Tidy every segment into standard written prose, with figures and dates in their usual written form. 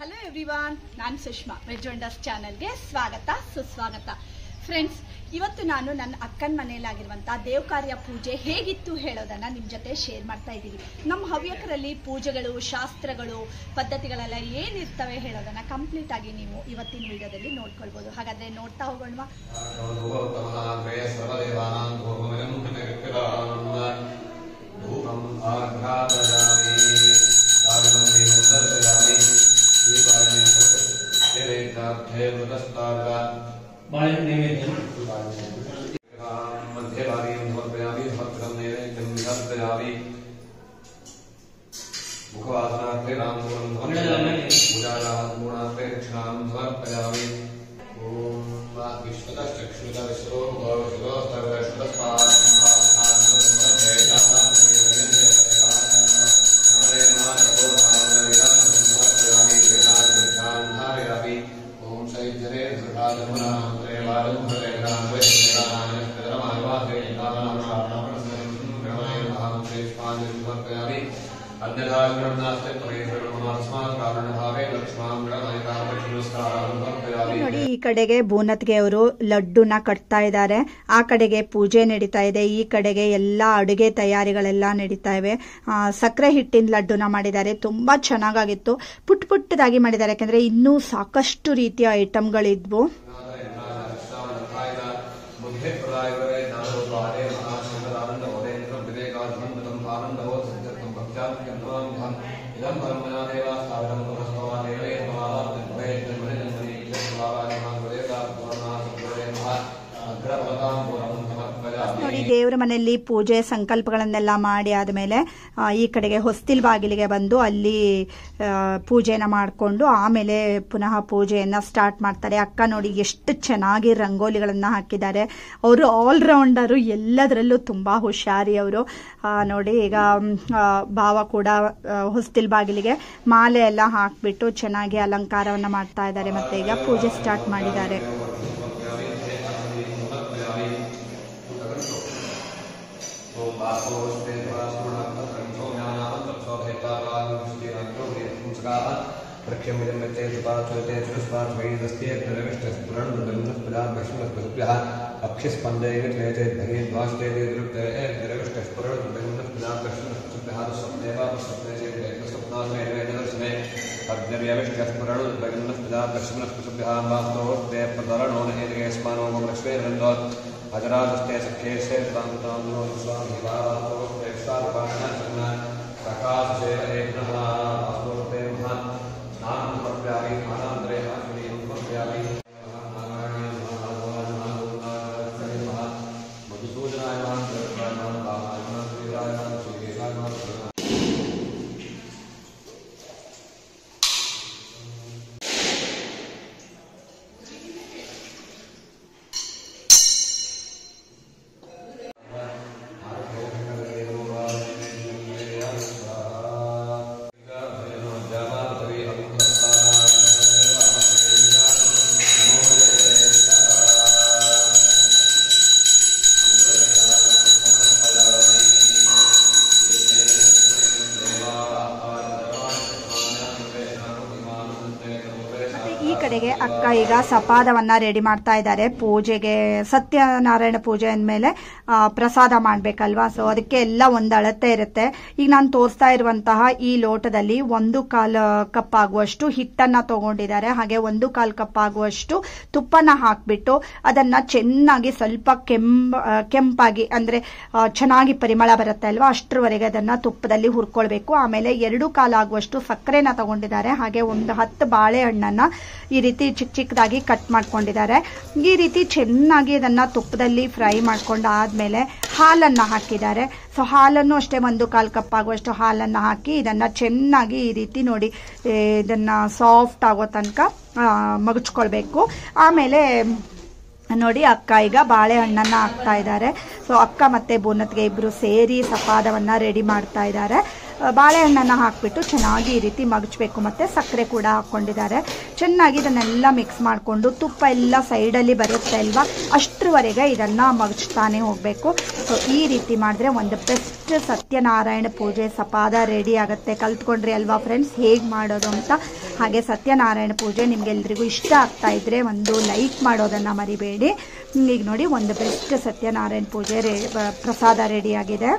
Hello everyone, ನಾನು Sushma. Veg wonders ಚಾನಲ್ಗೆ ಸ್ವಾಗತ ಸುಸ್ವಾಗತ. ಫ್ರೆಂಡ್ಸ್, ಇವತ್ತು ನಾನು ನನ್ನ ಅಕ್ಕನ ಮನೆಯಲ್ಲಾಗಿರುವಂಥ ದೇವ ಕಾರ್ಯ ಪೂಜೆ ಹೇಗಿತ್ತು ಹೇಳೋದನ್ನು ನಿಮ್ಮ ಜೊತೆ ಶೇರ್ ಮಾಡ್ತಾ ಇದ್ದೀವಿ. ನಮ್ಮ ಹವ್ಯಕರಲ್ಲಿ ಪೂಜೆಗಳು, ಶಾಸ್ತ್ರಗಳು, ಪದ್ಧತಿಗಳೆಲ್ಲ ಏನಿರ್ತವೆ ಹೇಳೋದನ್ನು ಕಂಪ್ಲೀಟ್ ಆಗಿ ನೀವು ಇವತ್ತಿನ ವಿಡಿಯೋದಲ್ಲಿ ನೋಡ್ಕೊಳ್ಬೋದು. ಹಾಗಾದರೆ ನೋಡ್ತಾ ಹೋಗೋಣ. मुखवासनार्थे रामगुणार्थे दक्षिणां समर्पयामि। ओम विश्वतश्चक्षुषो ओम सैजरे ನೋಡಿ, ಈ ಕಡೆಗೆ ಬೂನತ್ಗೆ ಅವರು ಲಡ್ಡುನ ಕಟ್ತಾ ಇದ್ದಾರೆ, ಆ ಕಡೆಗೆ ಪೂಜೆ ನಡೀತಾ ಇದೆ, ಈ ಕಡೆಗೆ ಎಲ್ಲ ಅಡುಗೆ ತಯಾರಿಗಳೆಲ್ಲ ನಡೀತಾ ಇವೆ. ಸಕ್ಕರೆ ಹಿಟ್ಟಿನ ಲಡ್ಡುನ ಮಾಡಿದ್ದಾರೆ, ತುಂಬಾ ಚೆನ್ನಾಗಿತ್ತು. ಪುಟ್ಟ ಪುಟ್ಟದಾಗಿ ಮಾಡಿದ್ದಾರೆ, ಯಾಕಂದ್ರೆ ಇನ್ನೂ ಸಾಕಷ್ಟು ರೀತಿಯ ಐಟಮ್ಗಳಿದ್ವು. ನೋಡಿ, ದೇವರ ಮನೆಯಲ್ಲಿ ಪೂಜೆ ಸಂಕಲ್ಪಗಳನ್ನೆಲ್ಲ ಮಾಡಿ ಆದಮೇಲೆ ಈ ಕಡೆಗೆ ಹೊಸ್ತಿಲ್ ಬಾಗಿಲಿಗೆ ಬಂದು ಅಲ್ಲಿ ಪೂಜೆನ ಮಾಡಿಕೊಂಡು ಆಮೇಲೆ ಪುನಃ ಪೂಜೆಯನ್ನ ಸ್ಟಾರ್ಟ್ ಮಾಡ್ತಾರೆ. ಅಕ್ಕ ನೋಡಿ ಎಷ್ಟು ಚೆನ್ನಾಗಿ ರಂಗೋಲಿಗಳನ್ನ ಹಾಕಿದ್ದಾರೆ. ಅವರು ಆಲ್ರೌಂಡರು, ಎಲ್ಲದರಲ್ಲೂ ತುಂಬಾ ಹುಷಾರಿ ಅವರು. ನೋಡಿ, ಈಗ ಭಾವ ಕೂಡ ಹೊಸ್ತಿಲ್ ಬಾಗಿಲಿಗೆ ಮಾಲೆ ಎಲ್ಲ ಹಾಕ್ಬಿಟ್ಟು ಚೆನ್ನಾಗಿ ಅಲಂಕಾರವನ್ನ ಮಾಡ್ತಾ ಇದ್ದಾರೆ. ಮತ್ತೆ ಈಗ ಪೂಜೆ ಸ್ಟಾರ್ಟ್ ಮಾಡಿದ್ದಾರೆ. अजरादस्ते सख्ये सेतांतांनो स्वामिवातो प्रेक्षापाणना प्रकाश से एकनः आस्ते महा नाम प्रव्यावि आनंदरे आश्री प्रव्यावि नारायण महाभगवान मधुसूदनाय महादेवाय महादेवाय श्रीकेशाय महादेवाय। ಈ ಕಡೆಗೆ ಅಕ್ಕ ಈಗ ಸಪಾದವನ್ನ ರೆಡಿ ಮಾಡ್ತಾ ಇದ್ದಾರೆ. ಪೂಜೆಗೆ ಸತ್ಯನಾರಾಯಣ ಪೂಜೆ ಅಂದಮೇಲೆ ಪ್ರಸಾದ ಮಾಡ್ಬೇಕಲ್ವಾ, ಸೊ ಅದಕ್ಕೆ ಎಲ್ಲ ಒಂದು ಅಳತೆ ಇರುತ್ತೆ. ಈಗ ನಾನು ತೋರಿಸ್ತಾ ಇರುವಂತಹ ಈ ಲೋಟದಲ್ಲಿ 1/4 ಕಪ್ ಆಗುವಷ್ಟು ಹಿಟ್ಟನ್ನ ತಗೊಂಡಿದ್ದಾರೆ. ಹಾಗೆ 1/4 ಕಪ್ ಆಗುವಷ್ಟು ತುಪ್ಪನ ಹಾಕ್ಬಿಟ್ಟು ಅದನ್ನ ಚೆನ್ನಾಗಿ ಸ್ವಲ್ಪ ಕೆಂಪಾಗಿ ಅಂದ್ರೆ ಚೆನ್ನಾಗಿ ಪರಿಮಳ ಬರುತ್ತೆ ಅಲ್ವಾ, ಅಷ್ಟರವರೆಗೆ ಅದನ್ನ ತುಪ್ಪದಲ್ಲಿ ಹುರ್ಕೊಳ್ಬೇಕು. ಆಮೇಲೆ 2/4 ಆಗುವಷ್ಟು ಸಕ್ಕರೆನ ತಗೊಂಡಿದ್ದಾರೆ. ಹಾಗೆ ಒಂದು 10 ಬಾಳೆಹಣ್ಣನ್ನ ಈ ರೀತಿ ಚಿಕ್ಕ ಚಿಕ್ಕದಾಗಿ ಕಟ್ ಮಾಡ್ಕೊಂಡಿದ್ದಾರೆ. ಈ ರೀತಿ ಚೆನ್ನಾಗಿ ಇದನ್ನ ತುಪ್ಪದಲ್ಲಿ ಫ್ರೈ ಮಾಡ್ಕೊಂಡು ಆದ್ಮೇಲೆ ಹಾಲನ್ನ ಹಾಕಿದ್ದಾರೆ. ಸೊ ಹಾಲನ್ನು ಅಷ್ಟೇ 1/4 ಕಪ್ ಆಗುವಷ್ಟು ಹಾಲನ್ನ ಹಾಕಿ ಇದನ್ನ ಚೆನ್ನಾಗಿ ಈ ರೀತಿ ನೋಡಿ ಇದನ್ನ ಸಾಫ್ಟ್ ಆಗೋ ತನಕ ಮಗಚ್ಕೊಳ್ಬೇಕು. ಆಮೇಲೆ ನೋಡಿ, ಅಕ್ಕ ಈಗ ಬಾಳೆಹಣ್ಣನ್ನ ಹಾಕ್ತಾ ಇದ್ದಾರೆ. ಸೊ ಅಕ್ಕ ಮತ್ತೆ ಬೂನತ್ಗೆ ಇಬ್ರು ಸೇರಿ ಸಪಾದವನ್ನ ರೆಡಿ ಮಾಡ್ತಾ ಇದ್ದಾರೆ. ಬಾಳೆಹಣ್ಣನ್ನು ಹಾಕಿಬಿಟ್ಟು ಚೆನ್ನಾಗಿ ಈ ರೀತಿ ಮಗಚಬೇಕು. ಮತ್ತು ಸಕ್ಕರೆ ಕೂಡ ಹಾಕ್ಕೊಂಡಿದ್ದಾರೆ. ಚೆನ್ನಾಗಿ ಇದನ್ನೆಲ್ಲ ಮಿಕ್ಸ್ ಮಾಡಿಕೊಂಡು ತುಪ್ಪ ಎಲ್ಲ ಸೈಡಲ್ಲಿ ಬರುತ್ತೆ ಅಲ್ವಾ, ಅಷ್ಟರವರೆಗೆ ಇದನ್ನು ಮಗಚ್ತಾನೆ ಹೋಗಬೇಕು. ಸೊ ಈ ರೀತಿ ಮಾಡಿದ್ರೆ ಒಂದು ಬೆಸ್ಟ್ ಸತ್ಯನಾರಾಯಣ ಪೂಜೆ ಸಪಾದ ರೆಡಿ ಆಗುತ್ತೆ. ಕಲ್ತ್ಕೊಂಡ್ರಿ ಅಲ್ವಾ ಫ್ರೆಂಡ್ಸ್ ಹೇಗೆ ಮಾಡೋದು ಅಂತ. ಹಾಗೆ ಸತ್ಯನಾರಾಯಣ ಪೂಜೆ ನಿಮಗೆಲ್ರಿಗೂ ಇಷ್ಟ ಆಗ್ತಾ ಇದ್ದರೆ ಒಂದು ಲೈಕ್ ಮಾಡೋದನ್ನು ಮರಿಬೇಡಿ. ಈಗ ನೋಡಿ ಒಂದು ಬೆಸ್ಟ್ ಸತ್ಯನಾರಾಯಣ ಪೂಜೆ ಪ್ರಸಾದ ರೆಡಿಯಾಗಿದೆ.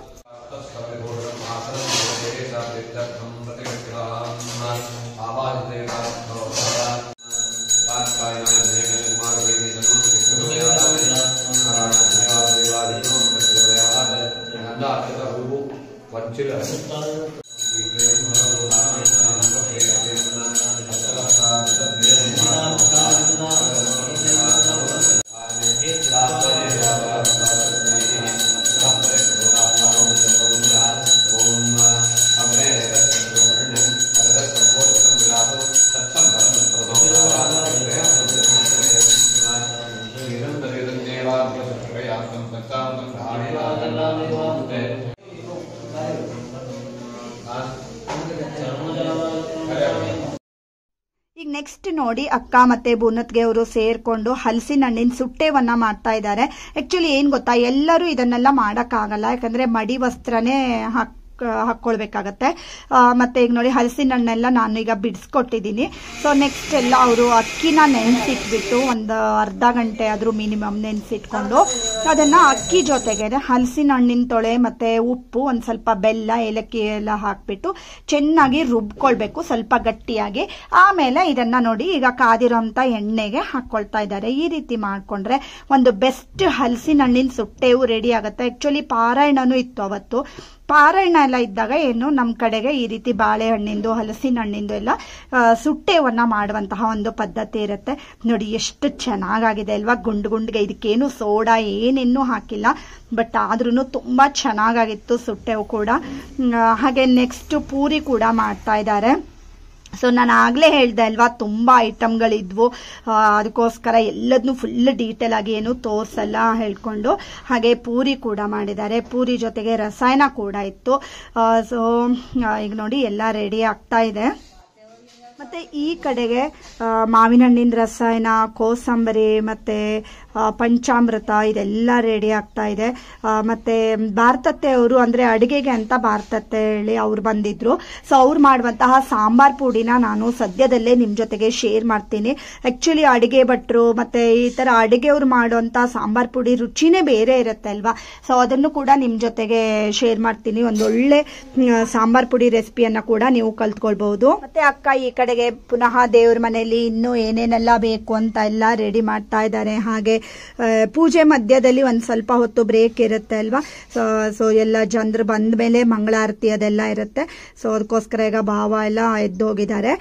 ಈಗ ನೆಕ್ಸ್ಟ್ ನೋಡಿ ಅಕ್ಕ ಮತ್ತೆ ಬುನತ್ಗೆ ಅವರು ಸೇರ್ಕೊಂಡು ಹಲಸಿನ ಹಣ್ಣಿನ ಸುಟ್ಟೆವನ್ನ ಮಾಡ್ತಾ ಇದ್ದಾರೆ. ಆಕ್ಚುಲಿ ಏನ್ ಗೊತ್ತಾ, ಎಲ್ಲರೂ ಇದನ್ನೆಲ್ಲ ಮಾಡಕ್ಕಾಗಲ್ಲ, ಯಾಕಂದ್ರೆ ಮಡಿ ವಸ್ತ್ರನೇ ಹಾಕ್ಕೊಳ್ಬೇಕಾಗತ್ತೆ. ಮತ್ತೆ ಈಗ ನೋಡಿ ಹಲಸಿನ ಹಣ್ಣೆಲ್ಲ ನಾನು ಈಗ ಬಿಡಿಸ್ಕೊಟ್ಟಿದ್ದೀನಿ. ಸೊ ನೆಕ್ಸ್ಟ್ ಎಲ್ಲ ಅವರು ಅಕ್ಕಿನ ನೆನೆಸಿಟ್ಬಿಟ್ಟು ಒಂದು ಅರ್ಧ ಗಂಟೆ ಆದರೂ ಮಿನಿಮಮ್ ನೆನೆಸಿಟ್ಕೊಂಡು ಅದನ್ನ ಅಕ್ಕಿ ಜೊತೆಗೆ ಹಲಸಿನ ಹಣ್ಣಿನ ತೊಳೆ ಮತ್ತೆ ಉಪ್ಪು ಒಂದು ಸ್ವಲ್ಪ ಬೆಲ್ಲ ಏಲಕ್ಕಿ ಎಲ್ಲ ಹಾಕ್ಬಿಟ್ಟು ಚೆನ್ನಾಗಿ ರುಬ್ಕೊಳ್ಬೇಕು ಸ್ವಲ್ಪ ಗಟ್ಟಿಯಾಗಿ. ಆಮೇಲೆ ಇದನ್ನ ನೋಡಿ ಈಗ ಕಾದಿರೋಂಥ ಎಣ್ಣೆಗೆ ಹಾಕೊಳ್ತಾ ಇದ್ದಾರೆ. ಈ ರೀತಿ ಮಾಡ್ಕೊಂಡ್ರೆ ಒಂದು ಬೆಸ್ಟ್ ಹಲಸಿನ ಹಣ್ಣಿನ ಸುಟ್ಟೆವು ರೆಡಿ ಆಗುತ್ತೆ. ಆಕ್ಚುಲಿ ಪಾರಾಯಣನೂ ಇತ್ತು ಅವತ್ತು. ಪಾರಾಯಣ ಎಲ್ಲ ಇದ್ದಾಗ ಏನು ನಮ್ಮ ಕಡೆಗೆ ಈ ರೀತಿ ಬಾಳೆಹಣ್ಣಿಂದು ಹಲಸಿನ ಹಣ್ಣಿಂದು ಎಲ್ಲ ಸುಟ್ಟೆವನ್ನ ಮಾಡುವಂತಹ ಒಂದು ಪದ್ಧತಿ ಇರುತ್ತೆ. ನೋಡಿ ಎಷ್ಟು ಚೆನ್ನಾಗಿದೆ ಅಲ್ವಾ, ಗುಂಡು ಗುಂಡಿಗೆ. ಇದಕ್ಕೇನು ಸೋಡಾ ಏನೇನು ಹಾಕಿಲ್ಲ, ಬಟ್ ಆದ್ರೂ ತುಂಬಾ ಚೆನ್ನಾಗಿತ್ತು ಸುಟ್ಟೆವು ಕೂಡ. ಹಾಗೆ ನೆಕ್ಸ್ಟ್ ಪೂರಿ ಕೂಡ ಮಾಡ್ತಾ ಇದ್ದಾರೆ. ಸೊ ನಾನು ಆಗಲೇ ಹೇಳ್ದೆ ಅಲ್ವಾ, ತುಂಬ ಐಟಮ್ಗಳಿದ್ವು, ಅದಕ್ಕೋಸ್ಕರ ಎಲ್ಲದನ್ನೂ ಫುಲ್ ಡೀಟೇಲ್ ಆಗಿ ಏನು ತೋರಿಸಲ್ಲ ಹೇಳ್ಕೊಂಡು. ಹಾಗೆ ಪೂರಿ ಕೂಡ ಮಾಡಿದ್ದಾರೆ, ಪೂರಿ ಜೊತೆಗೆ ರಸಾಯನ ಕೂಡ ಇತ್ತು. ಸೊ ಈಗ ನೋಡಿ ಎಲ್ಲ ರೆಡಿ ಆಗ್ತಾ ಇದೆ. ಮತ್ತೆ ಈ ಕಡೆಗೆ ಮಾವಿನ ಹಣ್ಣಿನ ರಸಾಯನ, ಕೋಸಂಬರಿ ಮತ್ತೆ ಪಂಚಾಮೃತ ಇದೆಲ್ಲ ರೆಡಿ ಆಗ್ತಾ ಇದೆ. ಮತ್ತೆ ಭಾರತತ್ತೆ ಅವರು ಅಂದ್ರೆ ಅಡಿಗೆಗೆ ಅಂತ ಭಾರತತ್ತೆ ಹೇಳಿ ಅವ್ರು ಬಂದಿದ್ರು. ಸೊ ಅವ್ರು ಮಾಡುವಂತಹ ಸಾಂಬಾರ್ ಪುಡಿನ ನಾನು ಸದ್ಯದಲ್ಲೇ ನಿಮ್ ಜೊತೆಗೆ ಶೇರ್ ಮಾಡ್ತೀನಿ. ಆಕ್ಚುಲಿ ಅಡಿಗೆ ಭಟ್ರು ಮತ್ತೆ ಈ ತರ ಅಡಿಗೆಯವ್ರು ಮಾಡುವಂತ ಸಾಂಬಾರ್ ಪುಡಿ ರುಚಿನೇ ಬೇರೆ ಇರುತ್ತೆ ಅಲ್ವಾ. ಸೊ ಅದನ್ನು ಕೂಡ ನಿಮ್ ಜೊತೆಗೆ ಶೇರ್ ಮಾಡ್ತೀನಿ. ಒಂದೊಳ್ಳೆ ಸಾಂಬಾರ್ ಪುಡಿ ರೆಸಿಪಿಯನ್ನ ಕೂಡ ನೀವು ಕಲ್ತ್ಕೊಳ್ಬಹುದು. ಮತ್ತೆ ಅಕ್ಕ ಈ ಕಡೆಗೆ ಪುನಃ ದೇವ್ರ ಮನೆಯಲ್ಲಿ ಇನ್ನೂ ಏನೇನೆಲ್ಲ ಬೇಕು ಅಂತ ಎಲ್ಲ ರೆಡಿ ಮಾಡ್ತಾ ಇದ್ದಾರೆ. ಹಾಗೆ ಪೂಜೆ ಮಧ್ಯದಲ್ಲಿ ಒಂದ್ ಸ್ವಲ್ಪ ಹೊತ್ತು ಬ್ರೇಕ್ ಇರುತ್ತೆ ಅಲ್ವಾ. ಸೊ ಎಲ್ಲ ಜನರು ಬಂದ ಮೇಲೆ ಮಂಗಳಾರತಿ ಅದೆಲ್ಲ ಇರುತ್ತೆ. ಸೊ ಅದಕ್ಕೋಸ್ಕರ ಈಗ ಭಾವ ಎಲ್ಲ ಎದ್ದು ಹೋಗಿದ್ದಾರೆ.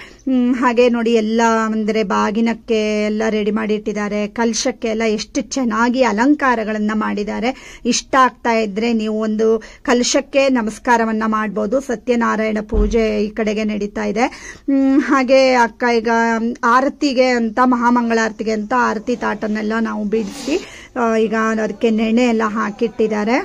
ಹಾಗೆ ನೋಡಿ ಎಲ್ಲ ಅಂದ್ರೆ ಬಾಗಿನಕ್ಕೆ ಎಲ್ಲ ರೆಡಿ ಮಾಡಿ ಇಟ್ಟಿದ್ದಾರೆ. ಕಲಶಕ್ಕೆ ಎಲ್ಲ ಎಷ್ಟು ಚೆನ್ನಾಗಿ ಅಲಂಕಾರಗಳನ್ನ ಮಾಡಿದ್ದಾರೆ. ಇಷ್ಟ ಆಗ್ತಾ ಇದ್ರೆ ನೀವು ಒಂದು ಕಲಶಕ್ಕೆ ನಮಸ್ಕಾರವನ್ನ ಮಾಡಬಹುದು. ಸತ್ಯನಾರಾಯಣ ಪೂಜೆ ಈ ಕಡೆಗೆ ನಡೀತಾ ಇದೆ. ಹಾಗೆ ಅಕ್ಕ ಈಗ ಆರತಿಗೆ ಅಂತ ಮಹಾಮಂಗಳಾರತಿಗೆ ಅಂತ ಆರತಿ ತಾಟನ್ನೆಲ್ಲ ನಾವು ಬಿಡಿಸಿ ಈಗ ಅದಕ್ಕೆ ನೆನೆ ಎಲ್ಲ ಹಾಕಿಟ್ಟಿದ್ದಾರೆ.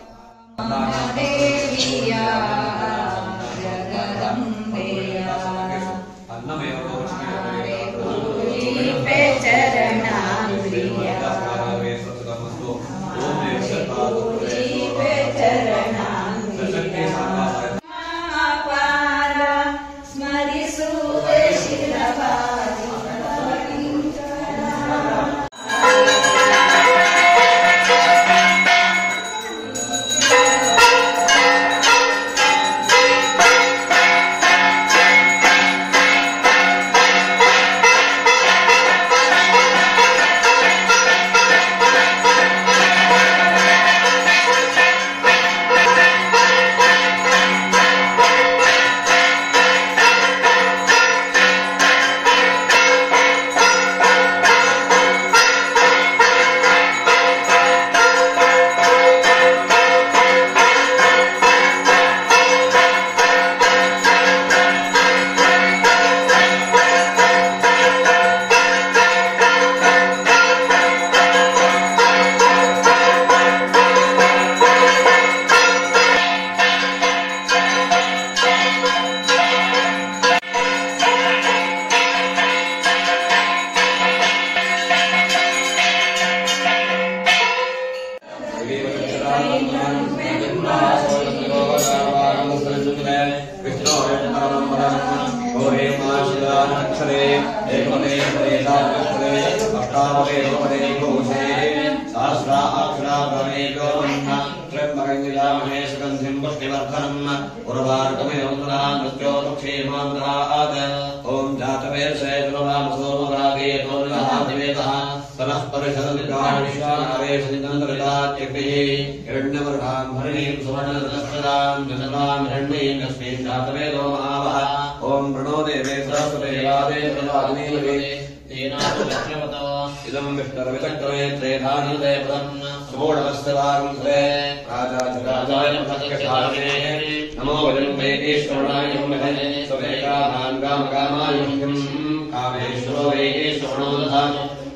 अक्षरे एकपदे पदेशाक्षरे अष्टावदे रूपदे घोषे सहस्रा अक्षरा प्रमेको मन्ना त्र्यम्बकञ्जयामहे सुगन्धिं पुष्टिवर्धनम् उर्वारुकमेवन्दना मृत्योर्मुक्षेमान्द्रात् ॐ जातवेदसे दुर्वामसोमरागे तोर्नः दिवेदः तनः परिषदविद्वाविश्वानारे सञ्चन्द्रविदात्यग्निः हिरण्यवर्धां भरणीं सुवर्णरथस्रदां चन्द्रां हिरण्यीं लक्ष्मीं जातवेदो महावः ॐ प्रणो देवे सरस्वते वादे इदं विष्णुरविचक्रमे त्रेधानुदे पदं सुमोढवस्त्रभागंसरे राजाय भक्तकाले नमो वैदेश्वराय नमः सवेकामान् कामकामाय कामेश्वरो वैदेश्वरो दधाम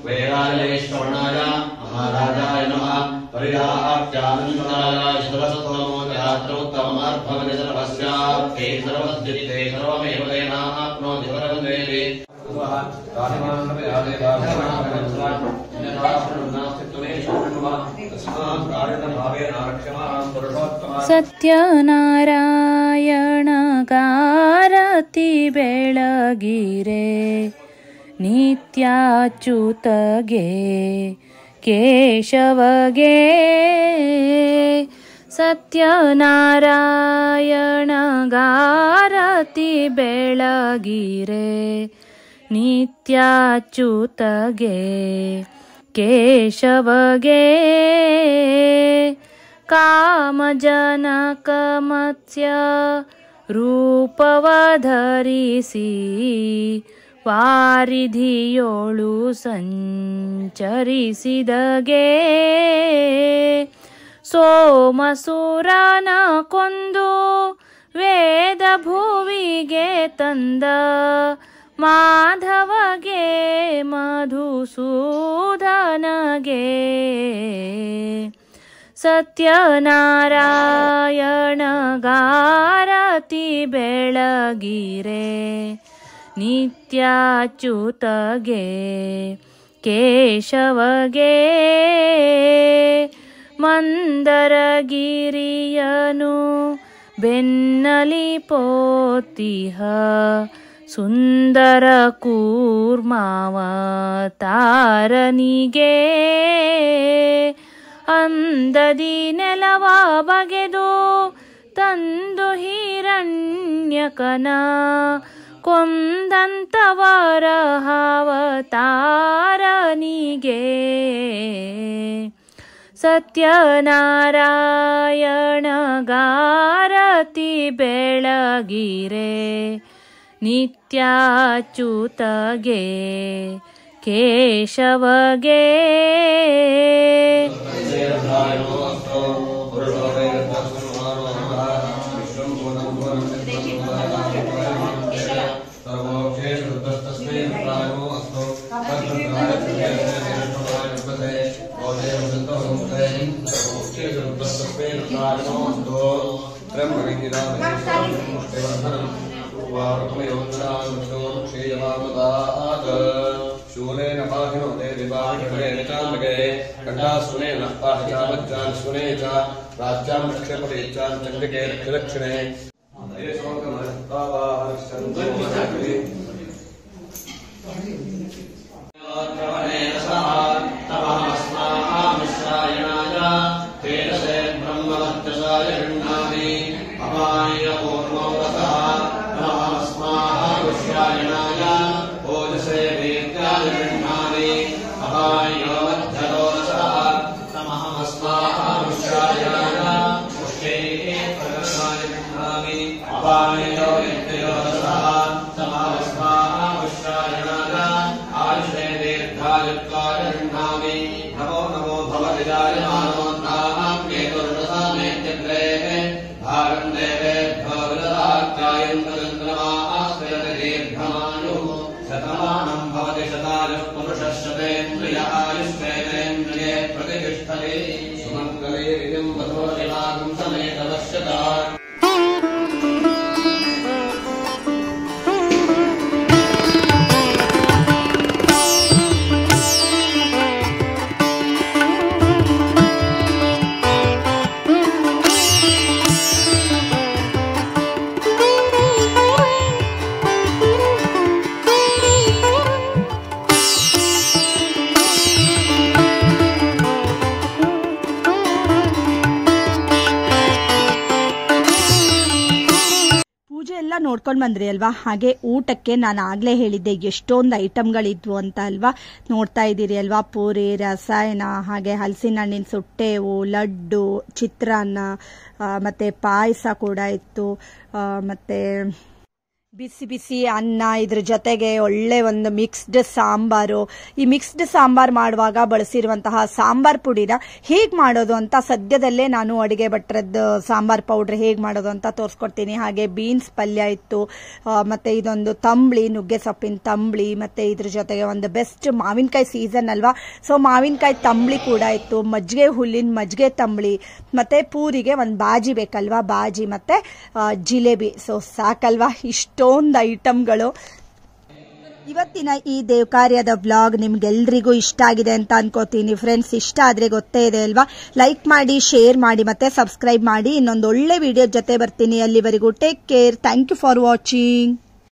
वैराजयेश्वराय महाराजाय नमः परिराहात्यानन्दराय सर्वस्तोमोदयात्रोत्तमार्भवति सर्वस्यार्थे सर्वद्विते सर्वमेव तेनाप्नोति परं देवे ಸತ್ಯನಾರಾಯಣಗಾರತಿ ಬೆಳಗಿರೆ ನಿತ್ಯಾಚ್ಯುತಗೆ ಕೇಶವಗೆ ಸತ್ಯನಾರಾಯಣಗಾರತಿ ಬೆಳಗಿರೆ ನಿತ್ಯಾಚ್ಯುತಗೆ ಕೇಶವಗೆ ಕಾಮಜನಕ ಮತ್ಸ್ಯ ರೂಪವಧರಿಸಿ ವಾರಿಧಿಯೋಳು ಸಂಚರಿಸಿದಗೆ ಸೋಮಸುರನ ಕೊಂದು ವೇದ ಭುವಿಗೆ ತಂದ ಮಾಧವಗೆ ಮಧುಸೂದನಗೆ ಸತ್ಯನಾರಾಯಣಗಾರತಿ ಬೆಳಗಿರೆ ನಿತ್ಯಾಚ್ಯುತಗೆ ಕೇಶವಗೆ ಮಂದರಗಿರಿಯನು ಬೆನ್ನಲಿ ಪೋತಿಹ ಸುಂದರ ಕೂರ್ಮಾವತಾರನಿಗೆ ಅಂದದಿ ನೆಲವ ಬಗೆದು ತಂದು ಹಿರಣ್ಯಕನ ಕೊಂದಂತವರಹಾವತಾರನಿಗೆ ಸತ್ಯನಾರಾಯಣಗಾರತಿ ಬೆಳಗಿರೆ ನಿತ್ಯಾಚ್ಯುತಗೆ ಕೇಶವಗೆ शूलेन पाहिनो देविवाहिने चान्दके कण्ठासुनेन पाहिचामज्जान् सुने च राज्यां रक्षपते च चण्डिके रक्षदक्षिणे नमो नमो भवति जायमानो नाम केतुर्दशामेत्यग्रे भारं देवेभ्यो विदधात्यायन्तचन्द्रमाश्रयते दीर्घमायुः शतमानं भवति शतायुः पुरुषः शतेन्द्रिय आयुष्येतेन्द्रिये प्रतिष्ठति सुमङ्गले इदं वधूरिमागं समेतवश्यता ನೋಡ್ಕೊಂಡು ಬಂದ್ರಿ ಅಲ್ವಾ. ಹಾಗೆ ಊಟಕ್ಕೆ ನಾನು ಆಗ್ಲೇ ಹೇಳಿದ್ದೆ ಎಷ್ಟೊಂದು ಐಟಮ್ಗಳಿದ್ವು ಅಂತ ಅಲ್ವಾ. ನೋಡ್ತಾ ಇದ್ದೀರಿ ಅಲ್ವಾ, ಪೂರಿ, ರಸಾಯನ, ಹಾಗೆ ಹಲಸಿನ ಹಣ್ಣಿನ ಸುಟ್ಟೆವು, ಲಡ್ಡು, ಚಿತ್ರಾನ್ನ, ಮತ್ತೆ ಪಾಯಸ ಕೂಡ ಇತ್ತು, ಮತ್ತೆ ಬಿಸಿ ಬಿಸಿ ಅನ್ನ, ಇದ್ರ ಜೊತೆಗೆ ಒಳ್ಳೆ ಒಂದು ಮಿಕ್ಸ್ಡ್ ಸಾಂಬಾರು. ಈ ಮಿಕ್ಸ್ಡ್ ಸಾಂಬಾರ್ ಮಾಡುವಾಗ ಬಳಸಿರುವಂತಹ ಸಾಂಬಾರ್ ಪುಡಿನ ಹೇಗೆ ಮಾಡೋದು ಅಂತ ಸದ್ಯದಲ್ಲೇ ನಾನು ಅಡಿಗೆ ಭಟ್ರದ್ದು ಸಾಂಬಾರ್ ಪೌಡ್ರ್ ಹೇಗೆ ಮಾಡೋದು ಅಂತ ತೋರಿಸ್ಕೊಡ್ತೀನಿ. ಹಾಗೆ ಬೀನ್ಸ್ ಪಲ್ಯ ಇತ್ತು, ಮತ್ತೆ ಇದೊಂದು ತಂಬ್ಳಿ, ನುಗ್ಗೆ ಸೊಪ್ಪಿನ ತಂಬ್ಳಿ, ಮತ್ತೆ ಇದ್ರ ಜೊತೆಗೆ ಒಂದು ಬೆಸ್ಟ್ ಮಾವಿನಕಾಯಿ ಸೀಸನ್ ಅಲ್ವಾ, ಸೊ ಮಾವಿನಕಾಯಿ ತಂಬ್ಳಿ ಕೂಡ ಇತ್ತು, ಮಜ್ಜಿಗೆ ಹುಲ್ಲಿನ ಮಜ್ಜಿಗೆ ತಂಬ್ಳಿ, ಮತ್ತೆ ಪೂರಿಗೆ ಒಂದು ಬಾಜಿ ಬೇಕಲ್ವಾ, ಬಾಜಿ ಮತ್ತೆ ಜಿಲೇಬಿ. ಸೊ ಸಾಕಲ್ವಾ, ಇಷ್ಟೊಂದು ಐಟಮ್ಗಳು. ಇವತ್ತಿನ ಈ ದೇವಕಾರ್ಯದ ವ್ಲಾಗ್ ನಿಮ್ಗೆಲ್ರಿಗೂ ಇಷ್ಟ ಆಗಿದೆ ಅಂತ ಅನ್ಕೋತೀನಿ ಫ್ರೆಂಡ್ಸ್. ಇಷ್ಟ ಆದ್ರೆ ಗೊತ್ತೇ ಇದೆ ಅಲ್ವಾ, ಲೈಕ್ ಮಾಡಿ, ಶೇರ್ ಮಾಡಿ, ಮತ್ತೆ ಸಬ್ಸ್ಕ್ರೈಬ್ ಮಾಡಿ. ಇನ್ನೊಂದು ಒಳ್ಳೆ ವಿಡಿಯೋ ಜೊತೆ ಬರ್ತೀನಿ. ಅಲ್ಲಿವರೆಗೂ take care. Thank you for watching.